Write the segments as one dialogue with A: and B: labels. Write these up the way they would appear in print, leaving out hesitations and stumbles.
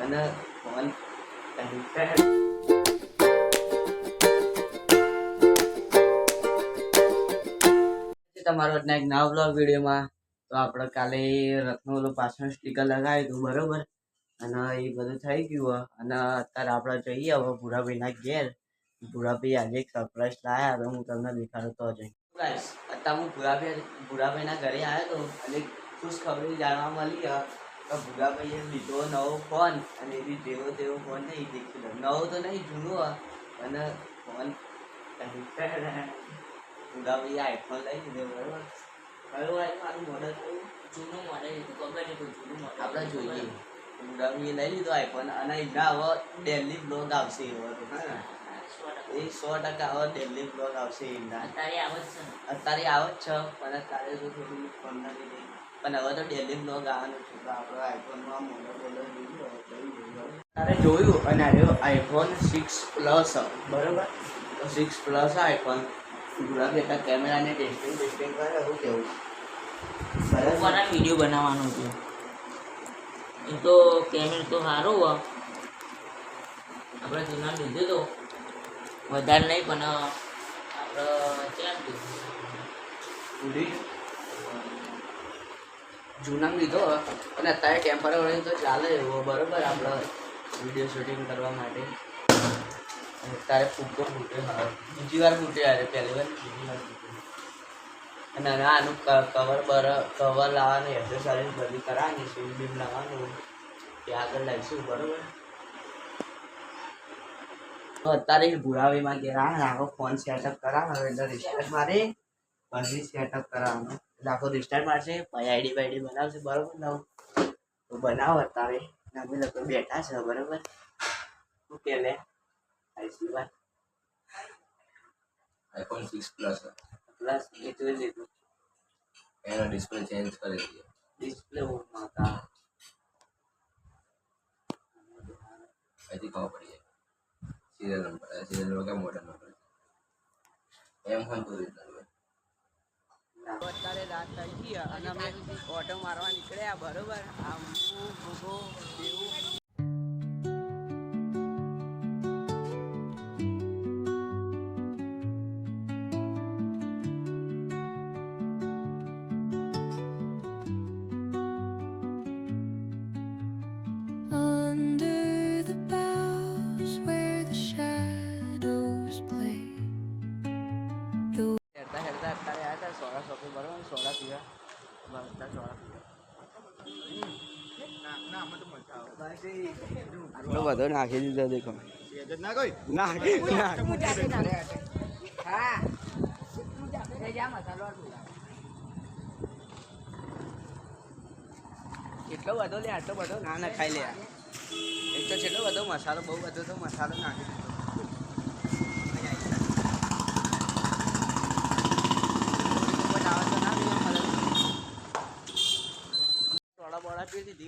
A: અને ફોન તમારો એક નવા બ્લોગ વિડીયોમાં. તો આપણે કાલે રથનું ઓલું પાછળ સ્ટીકર લગાવ્યું હતું બરોબર, અને એ બધું થઈ ગયું. અને અત્યારે આપણે જઈએ હવે ભૂરાભાઈના ઘેર. ભૂરાભાઈ આજે એક સરપ્રાઈઝ લાયા, તો હું તમને દેખાડતો જઈ. અત્યારે હું ભૂરાભાઈના ઘરે આવ્યો હતો અને ખુશ ખબરી જાણવા મળી તો ભૂરાભાઈએ લીધો નવો ફોન. અને એ જેવો તેવો ફોન નહીં, દેખી લો નવો તો નહીં, જૂનો. અને ફોન ભૂરાભાઈએ આઈફોન લઈ લીધો બરોબર. કયું મારું મોડલ જૂનું મોડલ ખબર નહીં, જૂનું મોડલ આપણે જોઈએ. ભૂરાભાઈએ લઈ લીધો આઈફોન. અને એના હવે ડેલી બ્લોગ આવશે એવો તો હા, એ 100% હવે ડેલી બ્લોગ આવશે. એમના અત્યારે આવે જ છે, પણ અત્યારે તો થોડું ફોન નથી લઈ, પણ હવે તો ડેલી બ્લોગ આવવાનું છે. તો આપણે આઈફોનમાં મોડલ તારે જોયું. અને આવ્યો આઈફોન 6 પ્લસ બરોબર. તો 6 પ્લસ આઈફોન ભૂરાભાઈ કેમેરાને ટેસ્ટિંગ કરે. એવું કેવું બરાબર
B: વિડીયો બનાવવાનો છે. એમ તો કેમેરો તો સારો આપણે જૂના લીધો તો વધારે નહીં, પણ આપણે ક્યાં
A: જૂના લીધો. અને અત્યારે ટેમ્પરરી તો ચાલે એવો બરોબર આપણે વિડીયો શૂટિંગ કરવા માટે. અત્યારે ફૂટતો ફૂટે, બીજી વાર ફૂટે યારે, પહેલી વાર બીજી વાર ફૂટે. અને આનું કવર લાવવાનું, એક્સેસરીઝ બધી કરાવવાની, સીમ બીમ લાવવાનું એ આગળ લાવીશું બરોબર. તો અત્યારે ભૂરાવીમાં ગયા આખો ફોન સેટઅપ કરાવવાનો, એટલે રિસ્ટાર્ટ મારે પછી સેટઅપ કરાવવાનો. એટલે આખો રિસ્ટાર્ટ મારશે, પછી આઈડી બાઈડી બનાવશે બરોબર. નવું તો બનાવો. અત્યારે અમે લોકો બેઠા છે બરોબર. શું કે લે આઈસી વાત
C: આઈફોન 6 પ્લસ
A: પ્લસ એ જોઈ લીધું.
C: એનો ડિસ્પ્લે ચેન્જ કરી દીધો.
A: ડિસ્પ્લે માતા
C: અહીંથી ખબર પડી જાય સિરિયલ નંબર કે મોડલ નંબર એમ હોય તો
A: અત્યારે રાત થઈ ગઈ અને અમે ઓટો મારવા નીકળ્યા બરોબર. આમ ભૂગો દેવું સોડા શોપી બરોબર. સોડા પીવા બધા સોડા પીવા આટલો બધો નાખી દીધો દેખો. એટલો બધો લે, આટલો બધો ના ના ખાઈ લે. એક તો છેલ્લો બધો મસાલો, બહુ બધો તો મસાલો નાખી દીધો.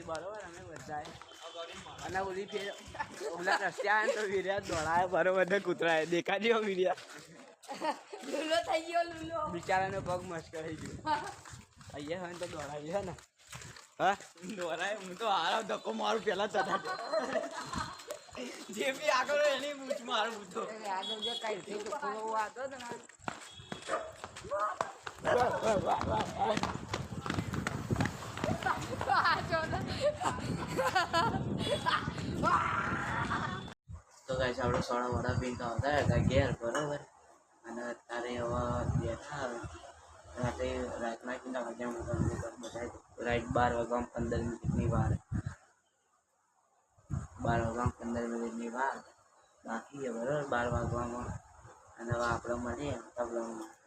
A: બરોબર અમે બધા અને ઓલી ફેર ઓલા રસ્તે આવે તો વીર્યા દોડાય બરોબર ને કૂતરાય દેખાડી વીર્યા થઈ ગયો બિચારાનો પગ મસ્ત કરી ગયો. અહીંયા હોય તો દોડાવી હે ને. હા દોડાય. હું તો હારા ધક્કો મારું પેલા તથા જે બી આગળ એની મૂછ મારું તો આગળ જે કઈ થઈ તો હતો ને તો ગાઈસ આપણે સોડા વડા પીને આવતા હતા ઘેર બરોબર. અને અત્યારે હવે બેઠા રાતના કેટલા વાગ્યા બધા રાઈટ 12 વાગ્યા 15 મિનિટની વાર, 12 વાગ્યા 15 મિનિટની વાર બાકી છે બરોબર 12 વાગવામાં. અને હવે આપણે મળીએ બ્લોગમાં.